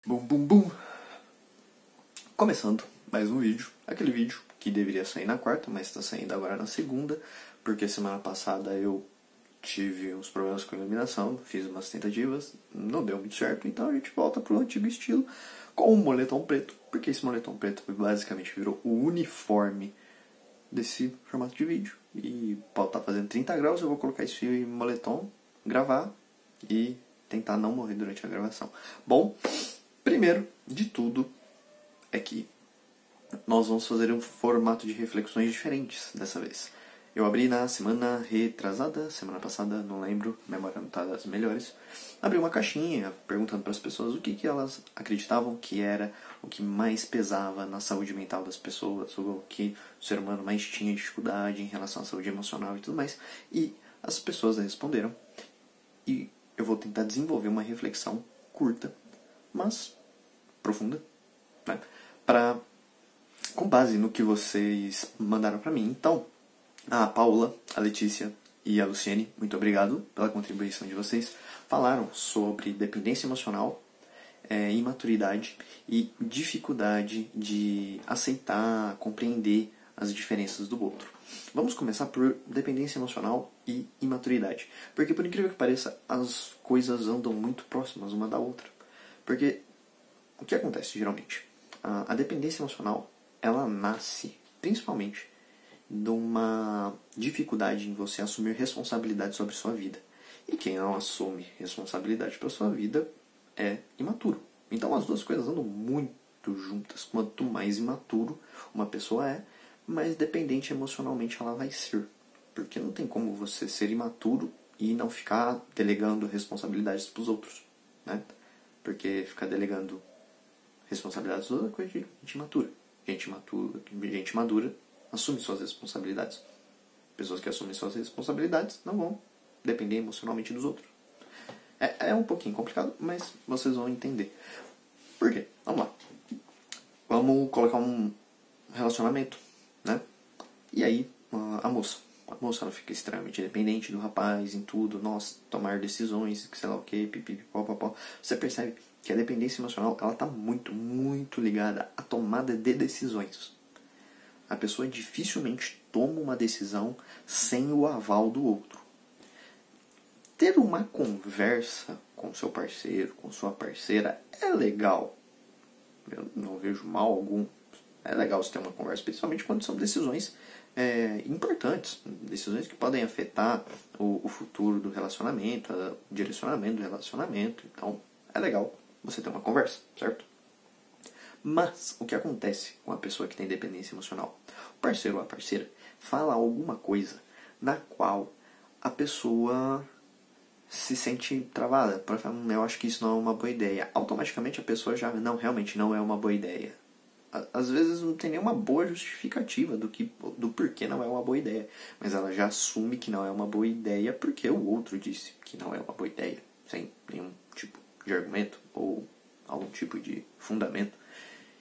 Bum bum bum. Começando mais um vídeo. Aquele vídeo que deveria sair na quarta, mas está saindo agora na segunda, porque semana passada eu tive uns problemas com a iluminação, fiz umas tentativas, não deu muito certo, então a gente volta pro antigo estilo com o moletom preto, porque esse moletom preto basicamente virou o uniforme desse formato de vídeo. E pode estar fazendo 30 graus, eu vou colocar esse moletom, gravar e tentar não morrer durante a gravação. Bom, primeiro de tudo é que nós vamos fazer um formato de reflexões diferentes dessa vez. Eu abri na semana retrasada, semana passada, não lembro, memória não está das melhores. Abri uma caixinha perguntando para as pessoas o que elas acreditavam que era o que mais pesava na saúde mental das pessoas, ou o que o ser humano mais tinha dificuldade em relação à saúde emocional e tudo mais. E as pessoas responderam. E eu vou tentar desenvolver uma reflexão curta, mas profunda, né? Com base no que vocês mandaram para mim. Então, a Paula, a Letícia e a Luciene, muito obrigado pela contribuição de vocês, falaram sobre dependência emocional, imaturidade e dificuldade de aceitar, compreender as diferenças do outro. Vamos começar por dependência emocional e imaturidade. Porque, por incrível que pareça, as coisas andam muito próximas uma da outra. Porque o que acontece geralmente? A dependência emocional, ela nasce principalmente de uma dificuldade em você assumir responsabilidade sobre sua vida. E quem não assume responsabilidade pela sua vida é imaturo. Então as duas coisas andam muito juntas. Quanto mais imaturo uma pessoa é, mais dependente emocionalmente ela vai ser. Porque não tem como você ser imaturo e não ficar delegando responsabilidades para os outros, né? Porque ficar delegando responsabilidades é coisa de gente imatura. Gente madura assume suas responsabilidades. Pessoas que assumem suas responsabilidades não vão depender emocionalmente dos outros. É um pouquinho complicado, mas vocês vão entender. Por quê? Vamos lá. Vamos colocar um relacionamento, né? E aí, a moça ela fica extremamente dependente do rapaz em tudo, tomar decisões, sei lá o que, pipipipopopó. Você percebe que a dependência emocional, ela está muito, muito ligada à tomada de decisões. A pessoa dificilmente toma uma decisão sem o aval do outro. Ter uma conversa com seu parceiro, com sua parceira, é legal. Eu não vejo mal algum. É legal você ter uma conversa, principalmente quando são decisões importantes. Decisões que podem afetar o futuro do relacionamento, o direcionamento do relacionamento. Então, é legal você ter uma conversa, certo? Mas, o que acontece com a pessoa que tem dependência emocional? O parceiro ou a parceira fala alguma coisa na qual a pessoa se sente travada. Por exemplo, eu acho que isso não é uma boa ideia. Automaticamente a pessoa já, não, realmente não é uma boa ideia. Às vezes não tem nenhuma boa justificativa do porquê não é uma boa ideia. Mas ela já assume que não é uma boa ideia porque o outro disse que não é uma boa ideia. Sem nenhum tipo de argumento ou algum tipo de fundamento.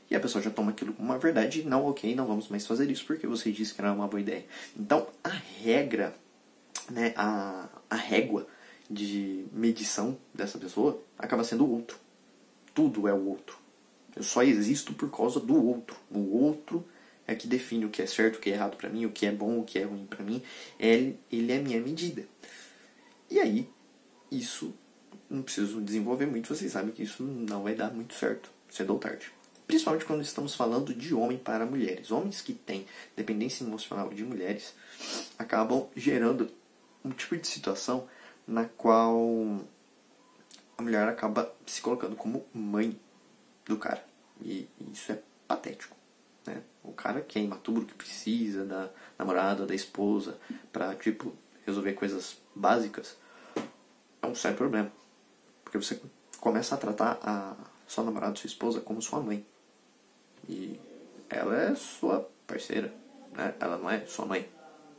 E a pessoa já toma aquilo como uma verdade. Não, ok, não vamos mais fazer isso porque você disse que não é uma boa ideia. Então, a regra, né, a régua de medição dessa pessoa acaba sendo o outro. Tudo é o outro. Eu só existo por causa do outro. O outro é que define o que é certo, o que é errado pra mim, o que é bom, o que é ruim pra mim. Ele é a minha medida. E aí, isso não preciso desenvolver muito. Vocês sabem que isso não vai dar muito certo, cedo ou tarde. Principalmente quando estamos falando de homem para mulheres. Homens que têm dependência emocional de mulheres acabam gerando um tipo de situação na qual a mulher acaba se colocando como mãe do cara. E isso é patético, né? O cara que é imaturo, que precisa da namorada, da esposa pra, resolver coisas básicas, é um sério problema. Porque você começa a tratar a sua namorada, sua esposa, como sua mãe. E ela é sua parceira, né? Ela não é sua mãe.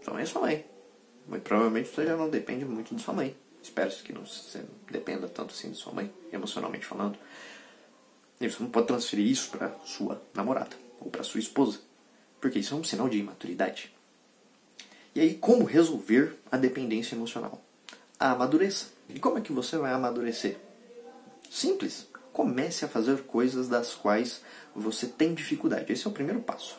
Sua mãe é sua mãe. Muito provavelmente você já não depende muito de sua mãe. Espero que você não dependa tanto assim de sua mãe, emocionalmente falando. E você não pode transferir isso para sua namorada ou para sua esposa, porque isso é um sinal de imaturidade. E aí, como resolver a dependência emocional? A amadureça. E como é que você vai amadurecer? Simples. comece a fazer coisas das quais você tem dificuldade. Esse é o primeiro passo.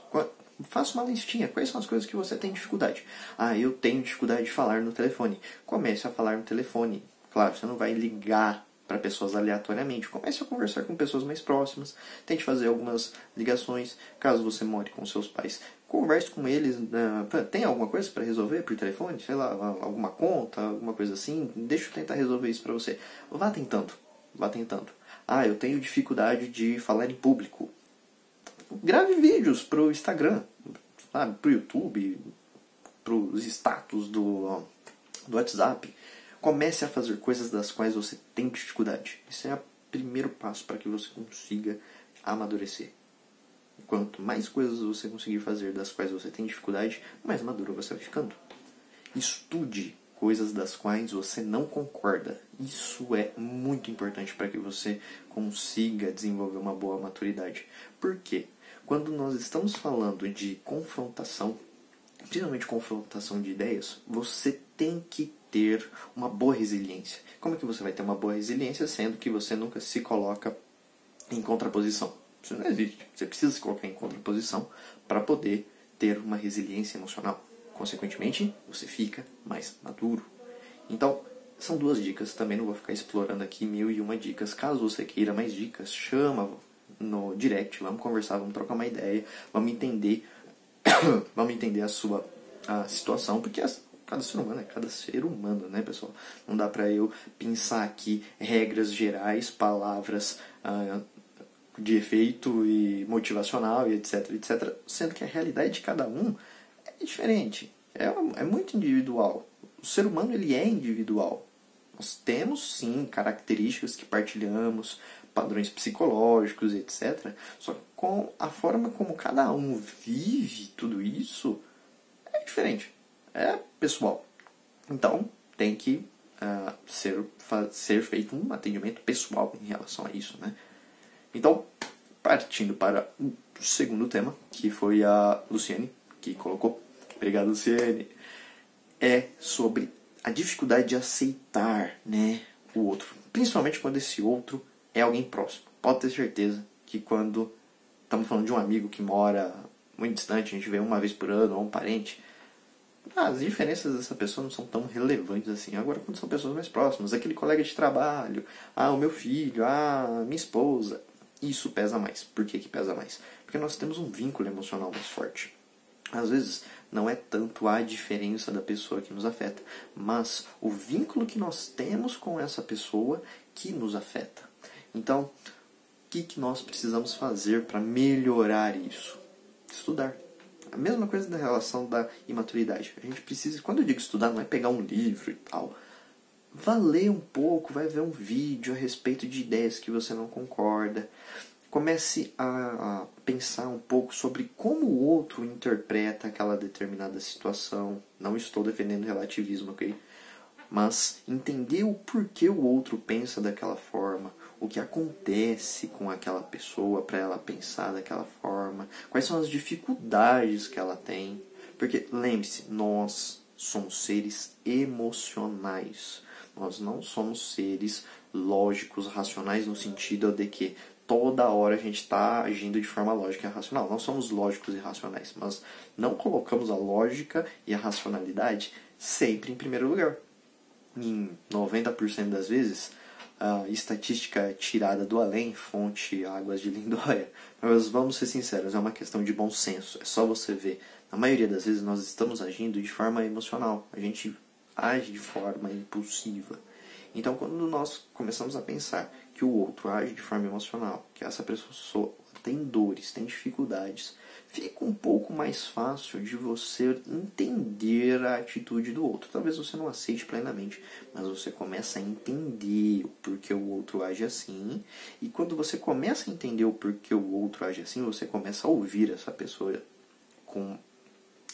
Faça uma listinha. Quais são as coisas que você tem dificuldade? Ah, eu tenho dificuldade de falar no telefone. Comece a falar no telefone. Claro, você não vai ligar para pessoas aleatoriamente. Comece a conversar com pessoas mais próximas. Tente fazer algumas ligações. Caso você more com seus pais, converse com eles. Tem alguma coisa para resolver por telefone? Sei lá, alguma conta, alguma coisa assim. Deixa eu tentar resolver isso para você. Vá tentando. Vá tentando. Ah, eu tenho dificuldade de falar em público. Grave vídeos pro Instagram, sabe? Pro YouTube, pros status do WhatsApp. Comece a fazer coisas das quais você tem dificuldade. Esse é o primeiro passo para que você consiga amadurecer. Quanto mais coisas você conseguir fazer das quais você tem dificuldade, mais maduro você vai ficando. Estude coisas das quais você não concorda. Isso é muito importante para que você consiga desenvolver uma boa maturidade. Por quê? Quando nós estamos falando de confrontação, principalmente confrontação de ideias, você tem que ter uma boa resiliência. Como é que você vai ter uma boa resiliência sendo que você nunca se coloca em contraposição? Isso não existe. Você precisa se colocar em contraposição para poder ter uma resiliência emocional. Consequentemente, você fica mais maduro. Então, são 2 dicas. Também não vou ficar explorando aqui 1001 dicas. Caso você queira mais dicas, chama no direct, vamos conversar, vamos trocar uma ideia, vamos entender vamos entender a sua situação, porque cada ser humano é cada ser humano, né, pessoal? Não dá pra eu pensar aqui regras gerais, palavras de efeito e motivacional e etc, etc, sendo que a realidade de cada um é diferente, é muito individual. O ser humano, ele é individual. Nós temos, sim, características que partilhamos, padrões psicológicos, etc. Só que com a forma como cada um vive tudo isso é diferente. É pessoal. Então, tem que ser feito um atendimento pessoal em relação a isso, né? Então, partindo para o segundo tema, que foi a Luciane que colocou. Obrigado, Luciane. É sobre a dificuldade de aceitar, né, o outro. Principalmente quando esse outro é alguém próximo. Pode ter certeza que quando estamos falando de um amigo que mora muito distante, a gente vê uma vez por ano, ou um parente, as diferenças dessa pessoa não são tão relevantes assim. Agora, quando são pessoas mais próximas, aquele colega de trabalho, o meu filho, minha esposa, isso pesa mais. Por que que pesa mais? Porque nós temos um vínculo emocional mais forte. Às vezes, não é tanto a diferença da pessoa que nos afeta, mas o vínculo que nós temos com essa pessoa que nos afeta. Então, o que nós precisamos fazer para melhorar isso? Estudar. A mesma coisa da relação da imaturidade. A gente precisa, quando eu digo estudar, não é pegar um livro e tal. Vai ler um pouco, vai ver um vídeo a respeito de ideias que você não concorda. Comece a pensar um pouco sobre como o outro interpreta aquela determinada situação. Não estou defendendo relativismo, ok? Mas entender o porquê o outro pensa daquela forma, o que acontece com aquela pessoa para ela pensar daquela forma, quais são as dificuldades que ela tem. Porque, lembre-se, nós somos seres emocionais. Nós não somos seres lógicos, racionais, no sentido de que toda hora a gente está agindo de forma lógica e racional. Nós somos lógicos e racionais, mas não colocamos a lógica e a racionalidade sempre em primeiro lugar. Em 90% das vezes, a estatística é tirada do além, fonte Águas de Lindóia. Mas vamos ser sinceros, é uma questão de bom senso. É só você ver. Na maioria das vezes nós estamos agindo de forma emocional. A gente age de forma impulsiva. Então, quando nós começamos a pensar que o outro age de forma emocional, que essa pessoa tem dores, tem dificuldades, fica um pouco mais fácil de você entender a atitude do outro. Talvez você não aceite plenamente, mas você começa a entender o porquê o outro age assim. E quando você começa a entender o porquê o outro age assim, você começa a ouvir essa pessoa com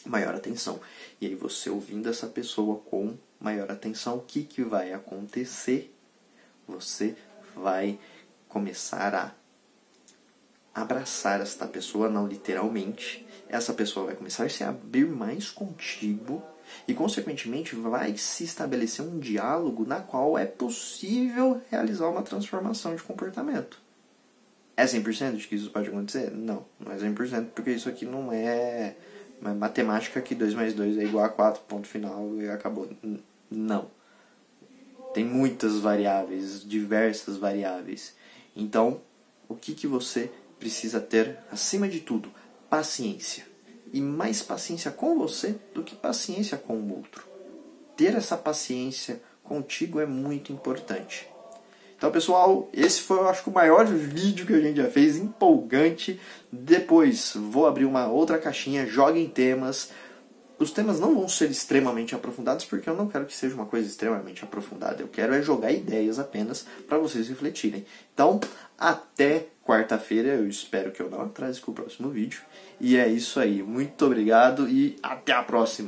maior atenção. E aí você ouvindo essa pessoa com maior atenção, o que vai acontecer? Você vai começar a abraçar esta pessoa, não literalmente. Essa pessoa vai começar a se abrir mais contigo e, consequentemente, vai se estabelecer um diálogo na qual é possível realizar uma transformação de comportamento. É 100% de que isso pode acontecer? Não, não é 100%, porque isso aqui não é matemática que 2 mais 2 é igual a 4, ponto final e acabou. Não. Tem muitas variáveis, diversas variáveis. Então, o que você precisa ter, acima de tudo? Paciência. E mais paciência com você do que paciência com o outro. Ter essa paciência contigo é muito importante. Então, pessoal, esse foi, eu acho, o maior vídeo que a gente já fez, empolgante. Depois, vou abrir uma outra caixinha, joguem temas. Os temas não vão ser extremamente aprofundados, porque eu não quero que seja uma coisa extremamente aprofundada. Eu quero é jogar ideias apenas para vocês refletirem. Então, até quarta-feira. Eu espero que eu não atrase com o próximo vídeo. E é isso aí. Muito obrigado e até a próxima.